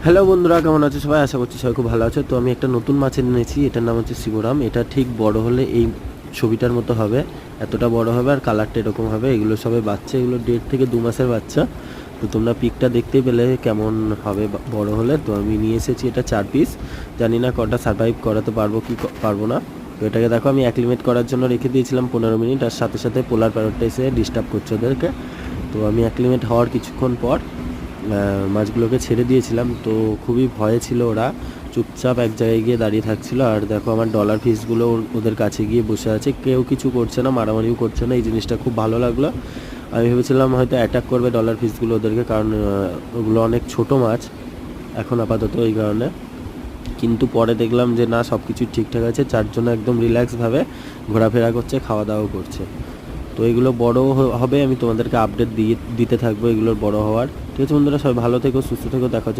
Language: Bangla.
হ্যালো বন্ধুরা, কেমন আছো সবাই? আশা করছি সবাই খুব ভালো আছে। তো আমি একটা নতুন মাছ এনেছি, এটার নাম হচ্ছে শিবরাম। এটা ঠিক বড় হলে এই ছবিটার মতো হবে, এতটা বড় হবে আর কালারটা এরকম হবে। এগুলো সবাই বাচ্চা, এগুলো 1.5 থেকে 2 মাসের বাচ্চা। তো তোমরা পিকটা দেখতেই পেলে কেমন হবে বড় হলে। তো আমি নিয়ে এসেছি এটা 4 পিস। জানি না কটা সার্ভাইভ করাতে পারবো কি পারবো না। তো এটাকে দেখো আমি অ্যাক্লিমেট করার জন্য রেখে দিয়েছিলাম 15 মিনিট, আর সাথে সাথে পোলার প্যারটটা এসে ডিস্টার্ব করছে ওদেরকে। তো আমি অ্যাক্লিমেট হওয়ার কিছুক্ষণ পর মাছগুলোকে ছেড়ে দিয়েছিলাম। তো খুবই ভয়ে ছিল ওরা, চুপচাপ এক জায়গায় গিয়ে দাঁড়িয়ে থাকছিল। আর দেখো আমার ডলার ফিশগুলো ওদের কাছে গিয়ে বসে আছে, কেউ কিছু করছে না, মারামারিও করছে না। এই জিনিসটা খুব ভালো লাগলো। আমি ভেবেছিলাম হয়তো অ্যাটাক করবে ডলার ফিশগুলো ওদেরকে, কারণ ওগুলো অনেক ছোট মাছ এখন আপাতত, এই কারণে। কিন্তু পরে দেখলাম যে না, সব কিছুই ঠিকঠাক আছে, চারজন একদম রিল্যাক্সভাবে ঘোরাফেরা করছে, খাওয়া দাওয়া করছে। তো এগুলো বড় হবে, আমি তোমাদেরকে আপডেট দিতে থাকবো এগুলোর বড় হওয়ার। ঠিক আছে বন্ধুরা, সবাই ভালো থেকো, সুস্থ থেকো, দেখা হচ্ছে